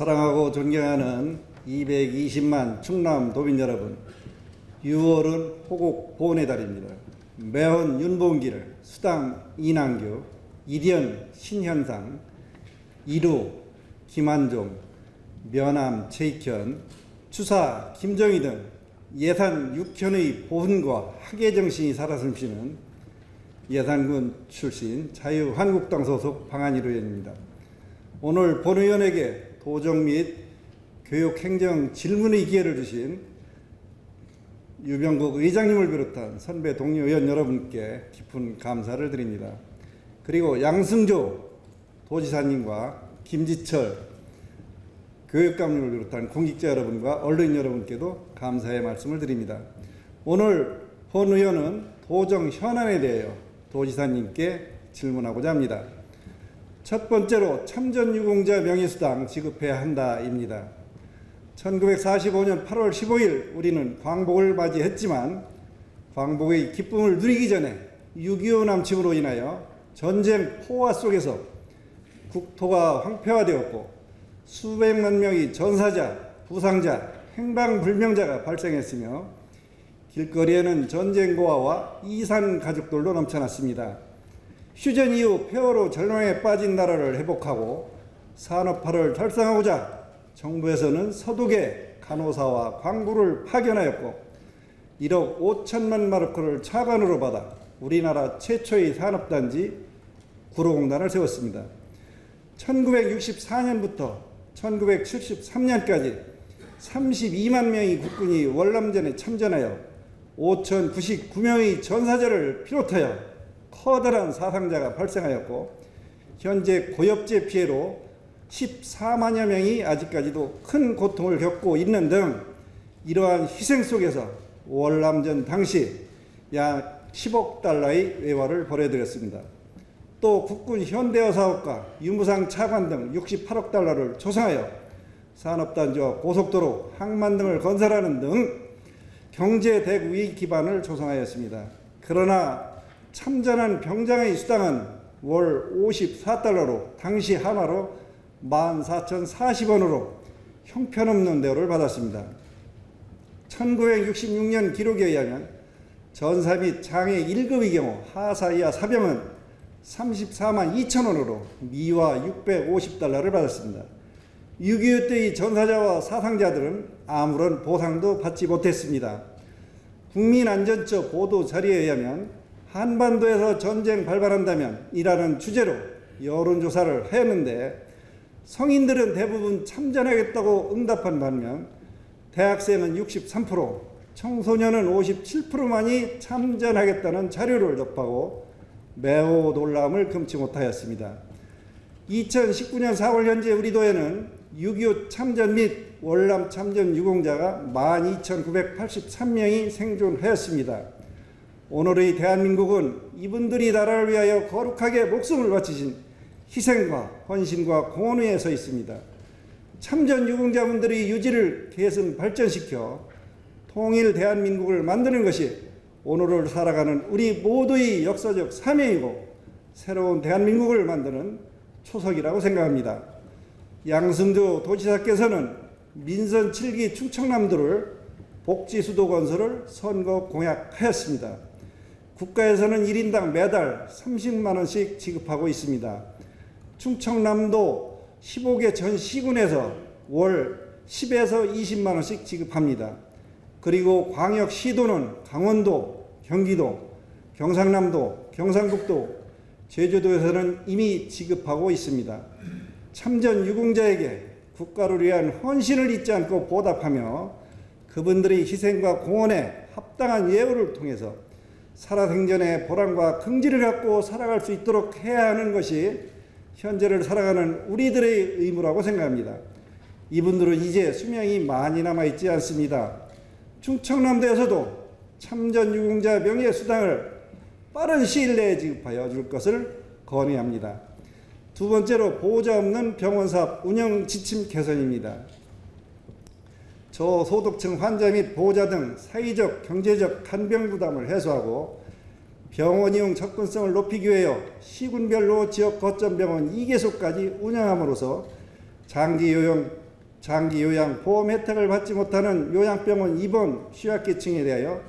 사랑하고 존경하는 220만 충남 도민 여러분, 6월은 호국 보훈의 달입니다. 매헌 윤봉길, 수당 이남규, 이련 신현상, 이루 김한종, 면함 최익현, 추사 김정희 등 예산 6현의 보훈과 학예 정신이 살아 숨쉬는 예산군 출신 자유한국당 소속 방한일 의원입니다. 오늘 본 의원에게 도정 및 교육행정 질문의 기회를 주신 유병국 의장님을 비롯한 선배 동료 의원 여러분께 깊은 감사를 드립니다. 그리고 양승조 도지사님과 김지철 교육감님을 비롯한 공직자 여러분과 언론 여러분께도 감사의 말씀을 드립니다. 오늘 본 의원은 도정 현안에 대하여 도지사님께 질문하고자 합니다. 첫 번째로 참전유공자 명예수당 지급해야 한다입니다. 1945년 8월 15일 우리는 광복을 맞이했지만 광복의 기쁨을 누리기 전에 6.25 남침으로 인하여 전쟁 포화 속에서 국토가 황폐화되었고 수백만 명의 전사자, 부상자, 행방불명자가 발생했으며 길거리에는 전쟁 고아와 이산 가족들로 넘쳐났습니다. 휴전 이후 폐허로 절망에 빠진 나라를 회복하고 산업화를 달성하고자 정부에서는 서독에 간호사와 광부를 파견하였고 1억 5천만 마르크를 차관으로 받아 우리나라 최초의 산업단지 구로공단을 세웠습니다. 1964년부터 1973년까지 32만 명의 국군이 월남전에 참전하여 5,099명의 전사자를 비롯하여 커다란 사상자가 발생하였고 현재 고엽제 피해로 14만여 명이 아직까지도 큰 고통을 겪고 있는 등 이러한 희생 속에서 월남전 당시 약 10억 달러의 외화를 벌어들였습니다. 또 국군 현대화 사업과 유무상 차관 등 68억 달러를 조성하여 산업단지와 고속도로, 항만 등을 건설하는 등 경제 대국의 기반을 조성하였습니다. 그러나 참전한 병장의 수당은 월 54달러로 당시 한화로 14,040원으로 형편없는 대우를 받았습니다. 1966년 기록에 의하면 전사 및 장애 1급의 경우 하사 이하 사병은 34만 2천원으로 미화 650달러를 받았습니다. 6.25 때의 전사자와 사상자들은 아무런 보상도 받지 못했습니다. 국민안전처 보도 자료에 의하면 한반도에서 전쟁 발발한다면 이라는 주제로 여론조사를 하였는데 성인들은 대부분 참전하겠다고 응답한 반면 대학생은 63%, 청소년은 57%만이 참전하겠다는 자료를 접하고 매우 놀라움을 금치 못하였습니다. 2019년 4월 현재 우리 도에는 6.25 참전 및 월남 참전 유공자가 12,983명이 생존하였습니다. 오늘의 대한민국은 이분들이 나라를 위하여 거룩하게 목숨을 바치신 희생과 헌신과 공헌 위에 서 있습니다. 참전 유공자분들의 유지를 개선 발전시켜 통일 대한민국을 만드는 것이 오늘을 살아가는 우리 모두의 역사적 사명이고 새로운 대한민국을 만드는 초석이라고 생각합니다. 양승조 도지사께서는 민선 7기 충청남도를 복지수도 건설을 선거 공약하였습니다. 국가에서는 1인당 매달 30만 원씩 지급하고 있습니다. 충청남도 15개 전 시군에서 월 10에서 20만 원씩 지급합니다. 그리고 광역시도는 강원도, 경기도, 경상남도, 경상북도, 제주도에서는 이미 지급하고 있습니다. 참전 유공자에게 국가를 위한 헌신을 잊지 않고 보답하며 그분들의 희생과 공헌에 합당한 예우를 통해서 살아생전의 보람과 긍지를 갖고 살아갈 수 있도록 해야 하는 것이 현재를 살아가는 우리들의 의무라고 생각합니다. 이분들은 이제 수명이 많이 남아있지 않습니다. 충청남도에서도 참전 유공자 명예수당을 빠른 시일 내에 지급하여 줄 것을 건의합니다. 두 번째로 보호자 없는 병원사업 운영 지침 개선입니다. 저소득층 환자 및 보호자 등 사회적, 경제적 간병 부담을 해소하고 병원 이용 접근성을 높이기 위하여 시군별로 지역 거점 병원 2개소까지 운영함으로써 장기 요양 장기 요양 보험 혜택을 받지 못하는 요양병원 입원 취약계층에 대하여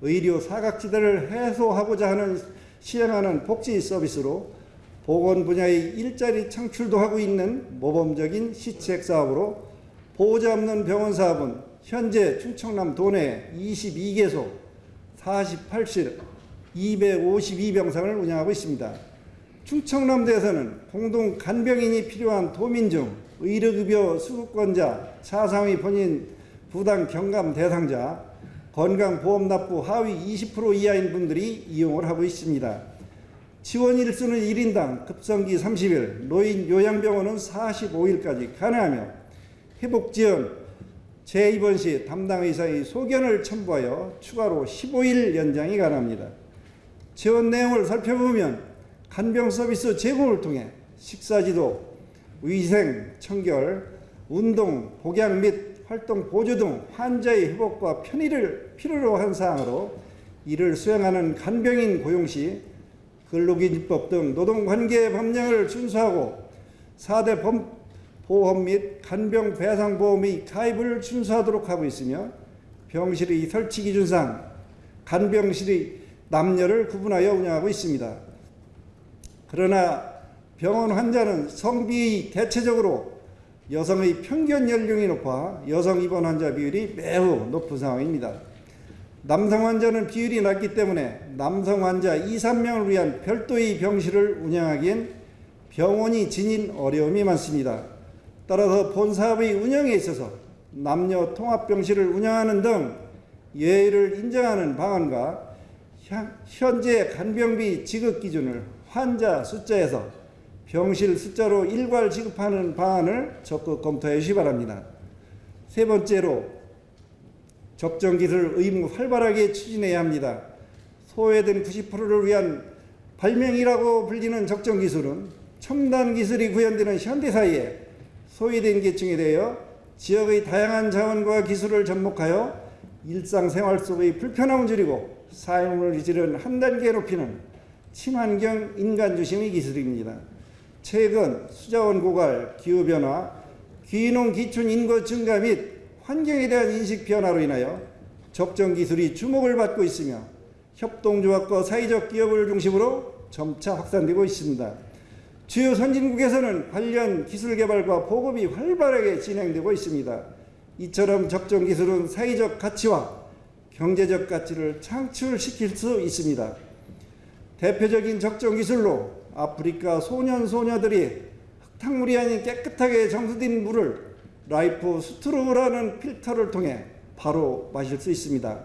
의료 사각지대를 해소하고자 하는 시행하는 복지 서비스로 보건 분야의 일자리 창출도 하고 있는 모범적인 시책 사업으로 보호자 없는 병원 사업은 현재 충청남 도내 22개소 48실 252병상을 운영하고 있습니다. 충청남도에서는 공동 간병인이 필요한 도민 중 의료급여 수급권자, 차상위 본인 부당 경감 대상자, 건강보험 납부 하위 20% 이하인 분들이 이용을 하고 있습니다. 지원 일수는 1인당 급성기 30일, 노인 요양병원은 45일까지 가능하며 회복지원, 재입원 시 담당 의사의 소견을 첨부하여 추가로 15일 연장이 가능합니다. 지원 내용을 살펴보면 간병 서비스 제공을 통해 식사지도, 위생, 청결, 운동, 복양 및 활동 보조 등 환자의 회복과 편의를 필요로 한 사항으로 이를 수행하는 간병인 고용 시 근로기준법 등 노동관계 법령을 준수하고 4대 보험 및 간병배상보험의 가입을 준수하도록 하고 있으며 병실의 설치 기준상 간병실의 남녀를 구분하여 운영하고 있습니다. 그러나 병원 환자는 성비의 대체적으로 여성의 평균 연령이 높아 여성 입원 환자 비율이 매우 높은 상황입니다. 남성 환자는 비율이 낮기 때문에 남성 환자 2, 3명을 위한 별도의 병실을 운영하기엔 병원이 지닌 어려움이 많습니다. 따라서 본 사업의 운영에 있어서 남녀 통합병실을 운영하는 등 예의를 인정하는 방안과 현재 간병비 지급 기준을 환자 숫자에서 병실 숫자로 일괄 지급하는 방안을 적극 검토해 주시기 바랍니다. 세 번째로 적정기술 의무 활발하게 추진해야 합니다. 소외된 90%를 위한 발명이라고 불리는 적정기술은 첨단 기술이 구현되는 현대사회에 소외된 계층에 대하여 지역의 다양한 자원과 기술을 접목하여 일상생활 속의 불편함을 줄이고 삶의 질을 한 단계 높이는 친환경 인간중심의 기술입니다. 최근 수자원 고갈, 기후변화, 귀농 기촌 인구 증가 및 환경에 대한 인식 변화로 인하여 적정기술이 주목을 받고 있으며 협동조합과 사회적 기업을 중심으로 점차 확산되고 있습니다. 주요 선진국에서는 관련 기술 개발과 보급이 활발하게 진행되고 있습니다. 이처럼 적정기술은 사회적 가치와 경제적 가치를 창출시킬 수 있습니다. 대표적인 적정기술로 아프리카 소년 소녀들이 흙탕물이 아닌 깨끗하게 정수된 물을 라이프 스트로우라는 필터를 통해 바로 마실 수 있습니다.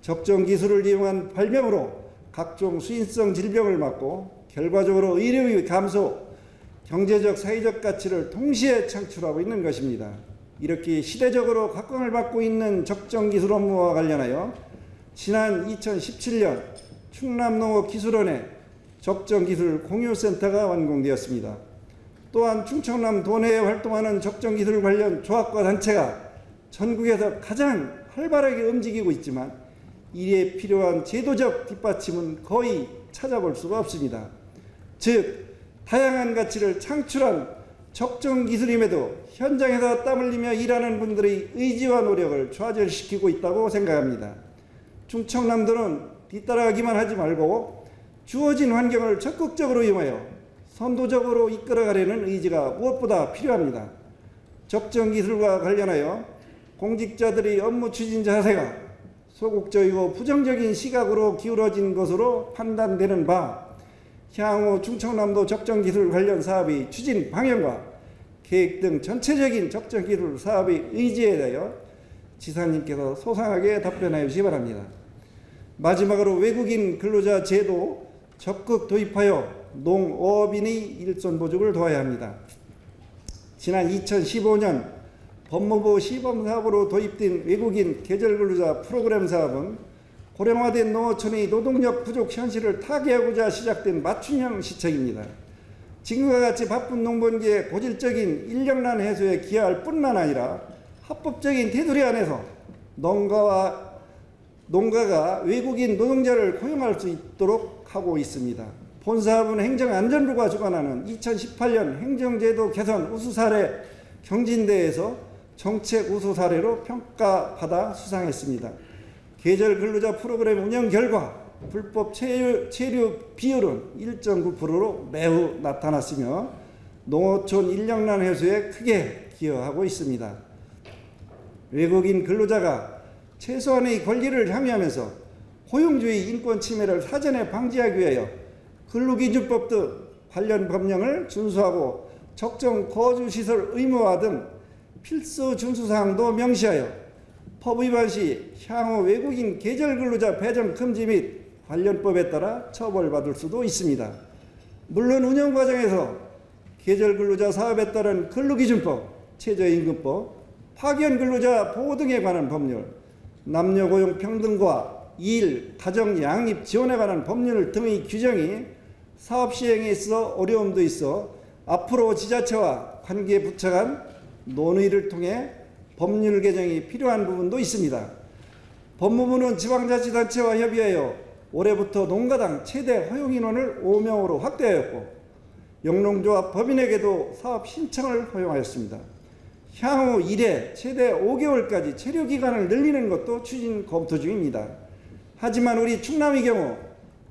적정기술을 이용한 발명으로 각종 수인성 질병을 막고 결과적으로 의료비 감소, 경제적 사회적 가치를 동시에 창출하고 있는 것입니다. 이렇게 시대적으로 각광을 받고 있는 적정기술 업무와 관련하여 지난 2017년 충남농업기술원에 적정기술 공유센터가 완공되었습니다. 또한 충청남 도내에 활동하는 적정기술 관련 조합과 단체가 전국에서 가장 활발하게 움직이고 있지만 이에 필요한 제도적 뒷받침은 거의 찾아볼 수가 없습니다. 즉 다양한 가치를 창출한 적정기술임에도 현장에서 땀 흘리며 일하는 분들의 의지와 노력을 좌절시키고 있다고 생각합니다. 충청남도는 뒤따라가기만 하지 말고 주어진 환경을 적극적으로 이용하여 선도적으로 이끌어가려는 의지가 무엇보다 필요합니다. 적정기술과 관련하여 공직자들의 업무 추진 자세가 소극적이고 부정적인 시각으로 기울어진 것으로 판단되는 바, 향후 충청남도 적정기술 관련 사업의 추진 방향과 계획 등 전체적인 적정기술 사업의 의지에 대하여 지사님께서 소상하게 답변해 주시기 바랍니다. 마지막으로 외국인 근로자 제도 적극 도입하여 농어업인의 일손 보직을 도와야 합니다. 지난 2015년 법무부 시범사업으로 도입된 외국인 계절근로자 프로그램 사업은 고령화된 농어촌의 노동력 부족 현실을 타개하고자 시작된 맞춤형 시책입니다. 지금과 같이 바쁜 농번기에 고질적인 인력난 해소에 기여할 뿐만 아니라 합법적인 테두리 안에서 농가가 외국인 노동자를 고용할 수 있도록 하고 있습니다. 본 사업은 행정안전부가 주관하는 2018년 행정제도 개선 우수 사례 경진대회에서 정책 우수 사례로 평가받아 수상했습니다. 계절 근로자 프로그램 운영 결과 불법 체류 비율은 1.9%로 매우 나타났으며 농어촌 인력난 해소에 크게 기여하고 있습니다. 외국인 근로자가 최소한의 권리를 함유하면서 고용주의 인권 침해를 사전에 방지하기 위하여 근로기준법 등 관련 법령을 준수하고 적정 거주시설 의무화 등 필수 준수사항도 명시하여 법 위반 시 향후 외국인 계절 근로자 배정 금지 및 관련법에 따라 처벌받을 수도 있습니다. 물론 운영 과정에서 계절 근로자 사업에 따른 근로기준법, 최저임금법, 파견 근로자 보호 등에 관한 법률, 남녀 고용 평등과 일, 가정 양립 지원에 관한 법률 등의 규정이 사업 시행에 있어 어려움도 있어 앞으로 지자체와 관계 부처 간 논의를 통해 법률 개정이 필요한 부분도 있습니다. 법무부는 지방자치단체와 협의하여 올해부터 농가당 최대 허용 인원을 5명으로 확대하였고 영농조합 법인에게도 사업 신청을 허용하였습니다. 향후 1회 최대 5개월까지 체류 기간을 늘리는 것도 추진 검토 중입니다. 하지만 우리 충남의 경우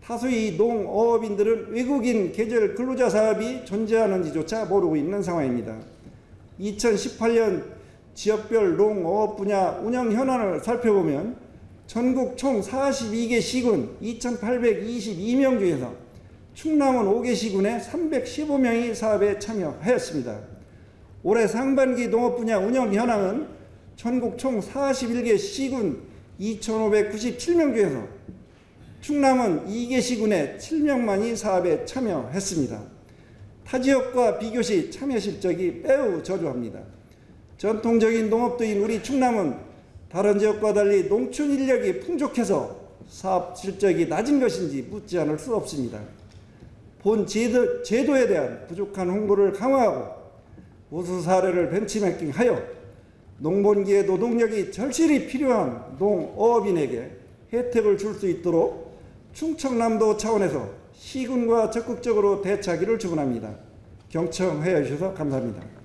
다수의 농어업인들은 외국인 계절 근로자 사업이 존재하는지조차 모르고 있는 상황입니다. 2018년 지역별 농어업 분야 운영 현황을 살펴보면 전국 총 42개 시군 2,822명 중에서 충남은 5개 시군에 315명이 사업에 참여하였습니다. 올해 상반기 농업 분야 운영 현황은 전국 총 41개 시군 2,597명 중에서 충남은 2개 시군에 7명만이 사업에 참여했습니다. 타 지역과 비교시 참여 실적이 매우 저조합니다. 전통적인 농업도인 우리 충남은 다른 지역과 달리 농촌 인력이 풍족해서 사업 실적이 낮은 것인지 묻지 않을 수 없습니다. 본 제도에 대한 부족한 홍보를 강화하고 우수 사례를 벤치마킹하여 농번기에 노동력이 절실히 필요한 농어업인에게 혜택을 줄 수 있도록 충청남도 차원에서 시군과 적극적으로 대처하기를 주문합니다. 경청해 주셔서 감사합니다.